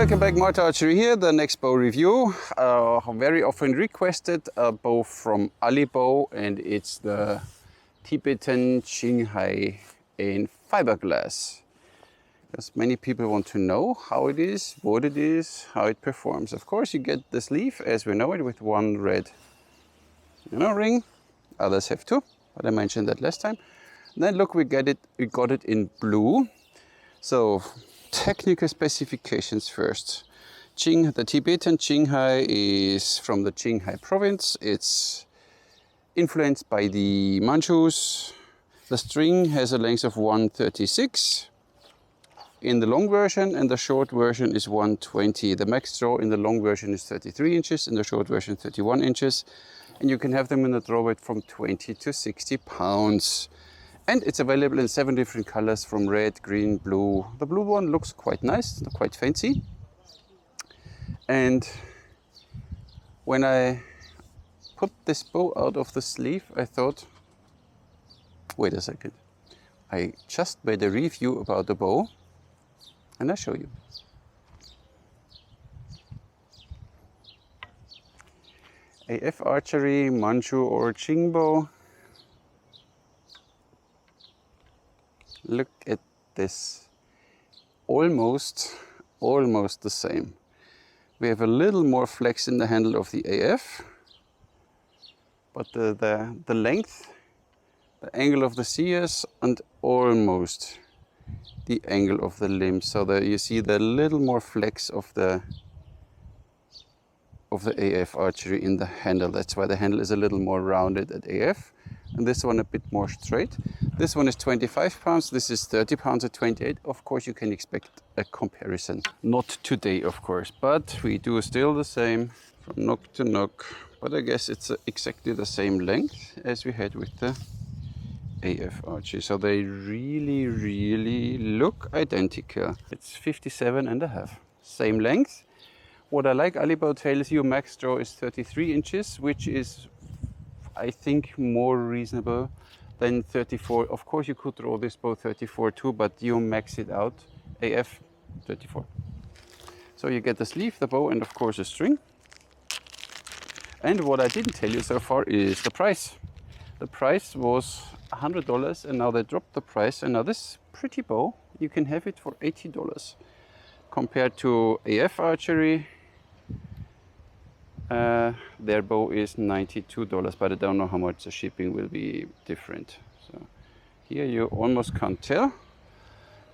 Welcome back, Malta Archery here, the next bow review. Very often requested a bow from Alibow, and it's the Tibetan Qinghai in fiberglass. Because many people want to know how it is, what it is, how it performs. Of course, you get the sleeve as we know it with one red ring. Others have two, but I mentioned that last time. Then look, we got it in blue. So technical specifications first. The Tibetan Qinghai is from the Qinghai province. It's influenced by the Manchus. The string has a length of 136 in the long version, and the short version is 120. The max draw in the long version is 33 inches, in the short version 31 inches. And you can have them in a draw weight from 20 to 60 pounds. And it's available in 7 different colors, from red, green, blue. The blue one looks quite nice, quite fancy. And when I put this bow out of the sleeve, I thought, wait a second. I just made a review about the bow, and I'll show you. AF Archery, Manchu or Qingbo. Look at this, almost the same. We have a little more flex in the handle of the AF, but the length, the angle of the CS, and almost the angle of the limb. So that you see the little more flex of the AF Archery in the handle. That's why the handle is a little more rounded at AF, and this one a bit more straight. This one is 25 pounds, this is 30 pounds at 28. Of course, you can expect a comparison. Not today, of course, but we do still the same from nock to nock. But I guess it's exactly the same length as we had with the AF Archery. So they really look identical. It's 57.5, same length. What I like, Alibow tells you max draw is 33 inches, which is, I think, more reasonable than 34. Of course, you could draw this bow 34 too, but you max it out, AF 34. So you get the sleeve, the bow, and of course a string. And what I didn't tell you so far is the price. The price was $100, and now they dropped the price, and now this pretty bow, you can have it for $80. Compared to AF Archery, their bow is $92, but I don't know how much the shipping will be different. So here you almost can't tell.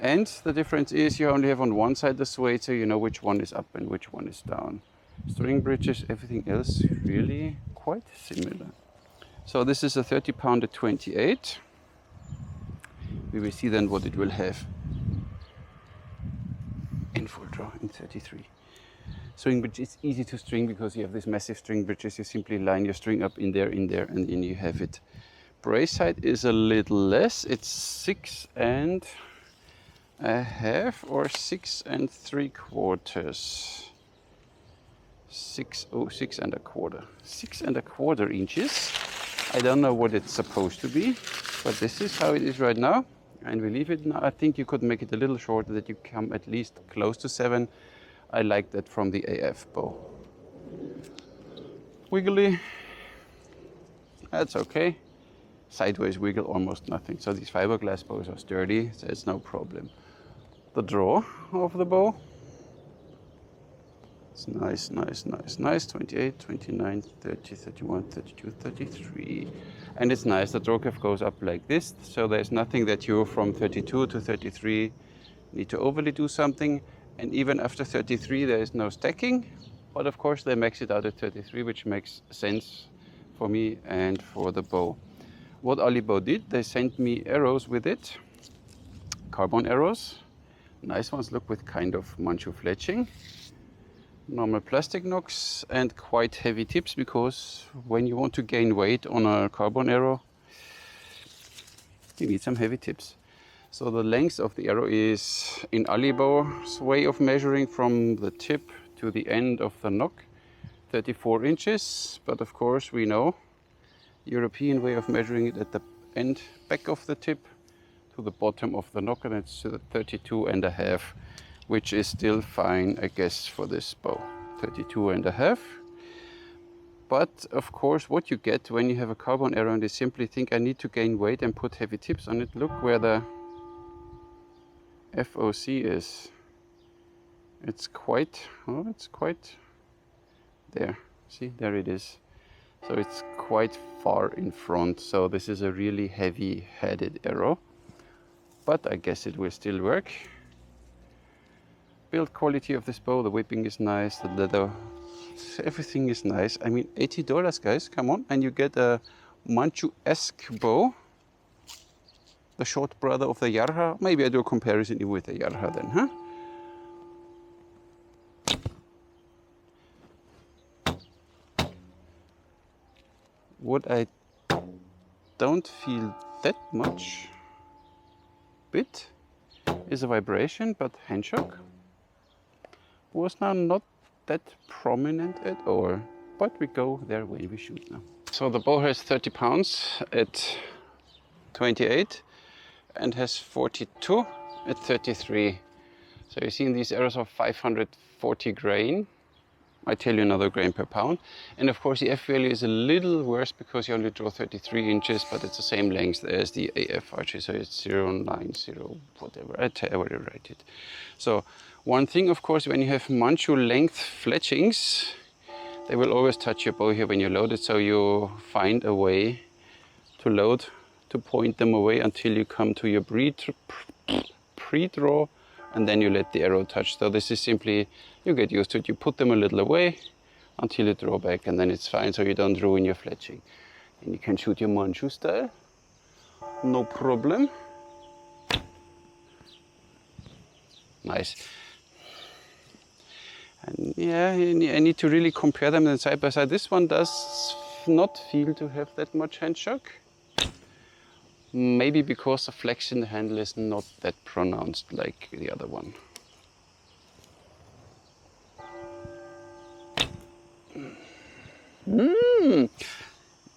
And the difference is you only have on one side the suede, so you know which one is up and which one is down. String bridges, everything else really quite similar. So this is a 30 pound at 28. We will see then what it will have in full draw in 33. String bridge is easy to string because you have these massive string bridges. You simply line your string up in there, and then you have it. Brace height is a little less. It's 6.5 or 6 3/4. 6.25. 6.25 inches. I don't know what it's supposed to be, but this is how it is right now. And we leave it now. I think you could make it a little shorter, that you come at least close to 7. I like that from the AF bow. Wiggly, that's okay. Sideways wiggle, almost nothing. So these fiberglass bows are sturdy, so it's no problem. The draw of the bow, it's nice. 28, 29, 30, 31, 32, 33. And it's nice, the draw curve goes up like this, so there's nothing that you from 32 to 33 need to overly do something. And even after 33, there is no stacking. But of course, they max it out at 33, which makes sense for me and for the bow. What Alibow did, they sent me arrows with it. Carbon arrows. Nice ones, look, with kind of Manchu fletching. Normal plastic nocks and quite heavy tips, because when you want to gain weight on a carbon arrow, you need some heavy tips. So the length of the arrow is, in Alibow's way of measuring, from the tip to the end of the nock, 34 inches. But of course we know European way of measuring it at the end, back of the tip to the bottom of the nock, and it's 32.5, which is still fine, I guess, for this bow. 32.5. But of course, what you get when you have a carbon arrow and you simply think I need to gain weight and put heavy tips on it, look where the FOC is. It's quite, oh, it's quite there. See, there it is. So it's quite far in front. So this is a really heavy-headed arrow, but I guess it will still work. Build quality of this bow, the whipping is nice, the leather, everything is nice. I mean, $80, guys, come on. And you get a Manchu-esque bow, the short brother of the Yarha. Maybe I do a comparison with the Yarha then, huh? What I don't feel that much bit is a vibration, but hand shock was now not that prominent at all. But we go there when we shoot now. So the bow has 30 pounds at 28 and has 42 at 33. So you're seeing these arrows of 540 grain. I tell you another grain per pound. And of course the F value is a little worse because you only draw 33 inches, but it's the same length as the AF archery. So it's 090, whatever, I will write it. So one thing, of course, when you have Manchu length fletchings, they will always touch your bow here when you load it. So you find a way to load, to point them away until you come to your pre-draw, and then you let the arrow touch. So this is simply, you get used to it. You put them a little away until you draw back, and then it's fine, so you don't ruin your fletching. And you can shoot your Manchu style, no problem. Nice. And yeah, I need to really compare them then side by side. This one does not feel to have that much hand shock. Maybe because the flex in the handle is not that pronounced like the other one.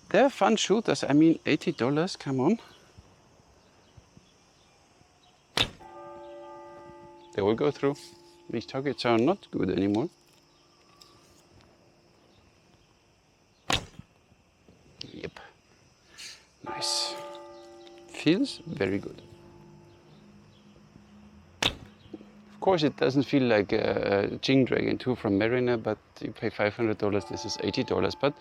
They're fun shooters. I mean, $80, come on. They will go through. These targets are not good anymore. Yep. Nice. Feels very good. Of course, it doesn't feel like a Qing Dragon 2 from Mariner, but you pay $500, this is $80. But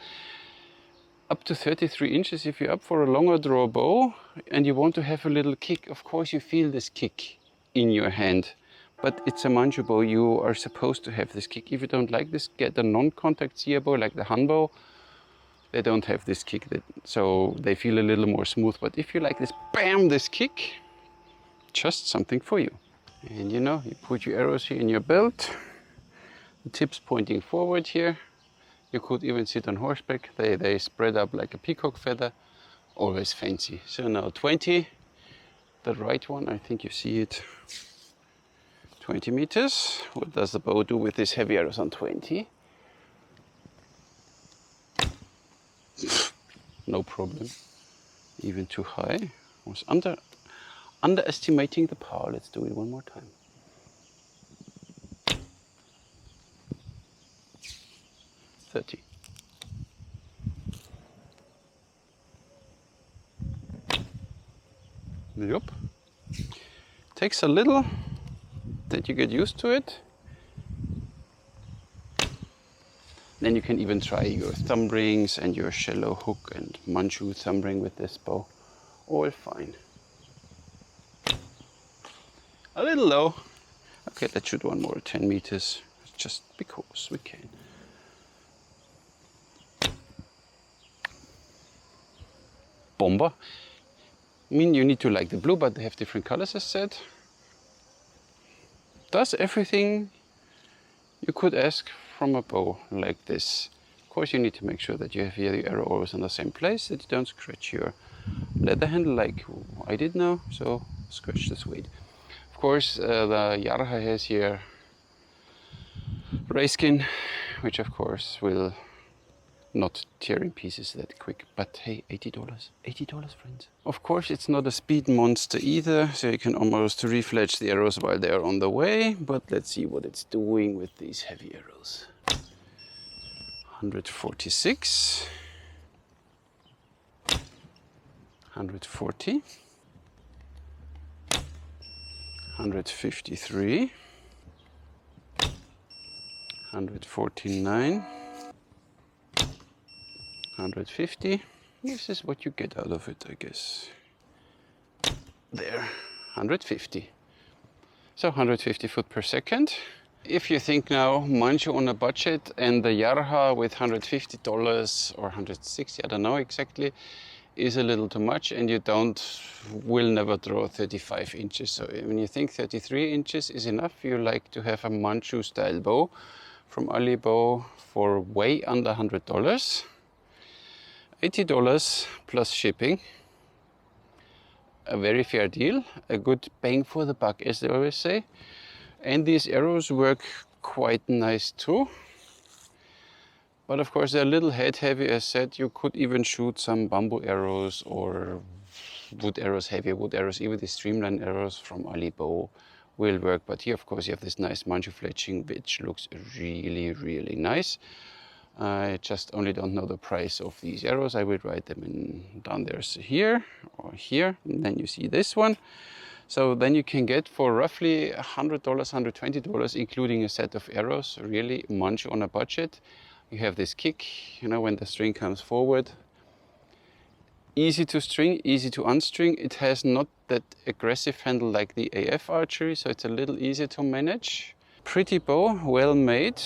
up to 33 inches, if you're up for a longer draw bow and you want to have a little kick, of course you feel this kick in your hand. But it's a Manchu bow, you are supposed to have this kick. If you don't like this, get a non-contact Seer bow like the Han bow. They don't have this kick, so they feel a little more smooth. But if you like this, bam, this kick, just something for you. And you know, you put your arrows here in your belt, the tips pointing forward here. You could even sit on horseback. They spread up like a peacock feather, always fancy. So now 20, the right one, I think you see it. 20 meters. What does the bow do with these heavy arrows on 20? No problem. Even too high. Was underestimating the power. Let's do it one more time. $30. Yep. Takes a little that you get used to it. Then you can even try your thumb rings and your shallow hook and Manchu thumb ring with this bow. All fine. A little low. Okay, let's shoot one more, 10 meters, just because we can. Bomber. I mean, you need to like the blue, but they have different colors as said. Does everything you could ask from a bow like this. Of course, you need to make sure that you have here the arrow always in the same place, that you don't scratch your leather handle like I did now, so scratch the suede. Of course, the Yarha has here rayskin, which of course will not tearing pieces that quick. But hey, $80, $80, friends. Of course, it's not a speed monster either, so you can almost refledge the arrows while they are on the way. But let's see what it's doing with these heavy arrows. 146, 140, 153, 149, 150. This is what you get out of it, I guess. There, 150. So 150 foot per second. If you think now Manchu on a budget and the Yarha with $150 or 160, I don't know exactly, is a little too much, and you will never draw 35 inches. So when you think 33 inches is enough, you like to have a Manchu style bow from Alibow for way under $100. $80 plus shipping. A very fair deal, a good bang for the buck, as they always say. And these arrows work quite nice too. But of course they're a little head heavy, as said. You could even shoot some bamboo arrows or wood arrows, heavy wood arrows. Even the streamline arrows from Alibow will work. But here of course you have this nice Manchu fletching, which looks really, really nice. I just only don't know the price of these arrows. I will write them in down there, so here or here, and then you see this one. So then you can get for roughly $100, $120, including a set of arrows, really Manchu on a budget. You have this kick, you know, when the string comes forward. Easy to string, easy to unstring. It has not that aggressive handle like the AF archery, so it's a little easier to manage. Pretty bow, well made,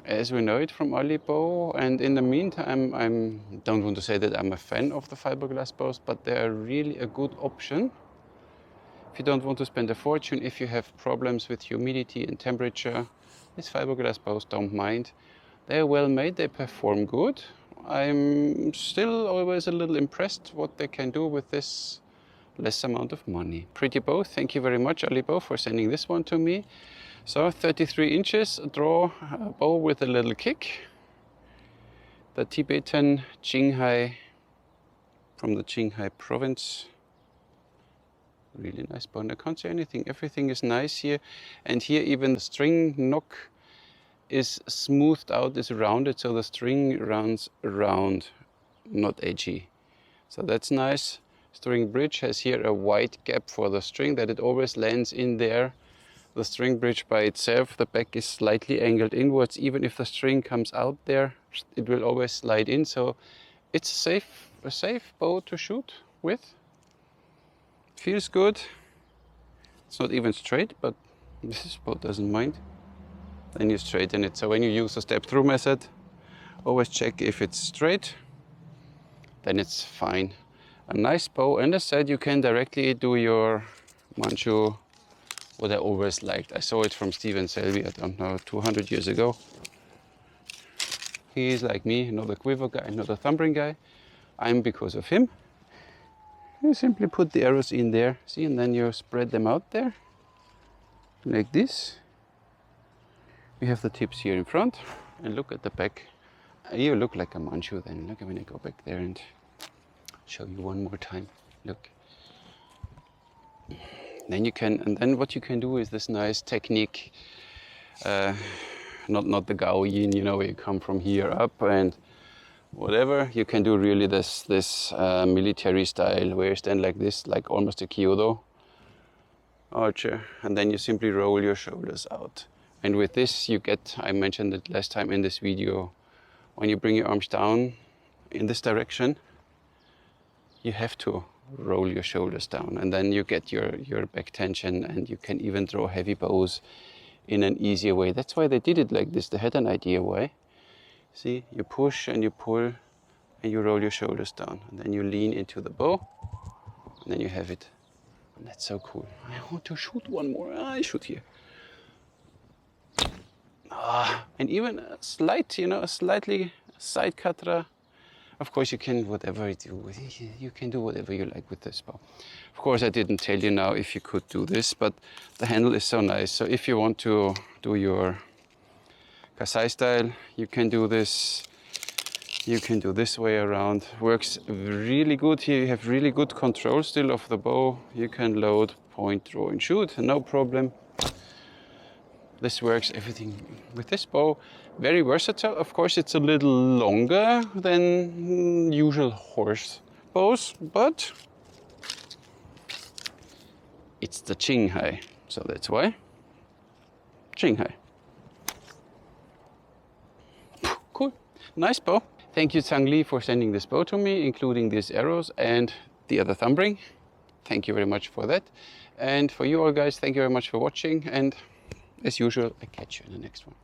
as we know it from Alibow. And in the meantime, I don't want to say that I'm a fan of the fiberglass bows, but they are really a good option. If you don't want to spend a fortune, if you have problems with humidity and temperature, these fiberglass bows don't mind. They're well made, they perform good. I'm still always a little impressed what they can do with this less amount of money. Pretty bow, thank you very much Alibow for sending this one to me. So 33 inches, draw a bow with a little kick. The Tibetan Qinghai, from the Qinghai province. Really nice bow, and I can't say anything. Everything is nice here. And here even the string nock is smoothed out, is rounded, so the string runs round, not edgy. So that's nice. String bridge has here a wide gap for the string that it always lands in there. The string bridge by itself, the back is slightly angled inwards. Even if the string comes out there, it will always slide in. So it's a safe bow to shoot with. Feels good. It's not even straight, but this bow doesn't mind. Then you straighten it. So when you use the step through method, always check if it's straight, then it's fine. A nice bow, and as said, you can directly do your Manchu, what I always liked. I saw it from Stephen Selby, I don't know, 200 years ago. He's like me, not a quiver guy, not a thumb ring guy. I'm because of him. You simply put the arrows in there, see, and then you spread them out there, like this. You have the tips here in front, and look at the back. You look like a Manchu then. Look, when I go back there and show you one more time. Look. Then you can, and then what you can do is this nice technique, not the Gao Yin, you know, where you come from here up and whatever. You can do really this military style where you stand like this, like almost a Kyoto archer, and then you simply roll your shoulders out. And with this you get, I mentioned it last time in this video, when you bring your arms down in this direction, you have to roll your shoulders down, and then you get your back tension, and you can even throw heavy bows in an easier way. That's why they did it like this. They had an idea why. See, you push and you pull and you roll your shoulders down, and then you lean into the bow, and then you have it. And that's so cool. I want to shoot one more. I shoot here. And even a slight, you know, a slightly side katra. Of course, you can you can do whatever you like with this bow. Of course, I didn't tell you now if you could do this, but the handle is so nice. So if you want to do your Kasai style, you can do this You can do this way around. Works really good here. You have really good control still of the bow. You can load, point, draw and shoot, no problem. This works, everything with this bow. Very versatile. Of course, it's a little longer than usual horse bows, but it's the Qinghai, so that's why. Qinghai. Cool, nice bow. Thank you, Zhang Li, for sending this bow to me, including these arrows and the other thumb ring. Thank you very much for that. And for you all guys, thank you very much for watching. And as usual, I catch you in the next one.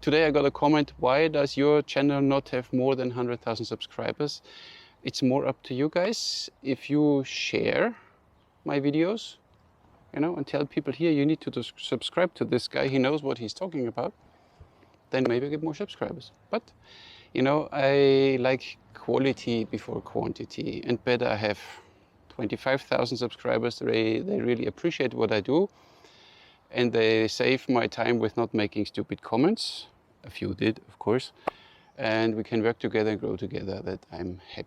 Today I got a comment, why does your channel not have more than 100,000 subscribers? It's more up to you guys. If you share my videos, you know, and tell people here, you need to subscribe to this guy, he knows what he's talking about, then maybe get more subscribers. But, you know, I like quality before quantity, and better I have 25,000 subscribers. They really appreciate what I do, and they save my time with not making stupid comments. A few did, of course, and we can work together and grow together. That I'm happy.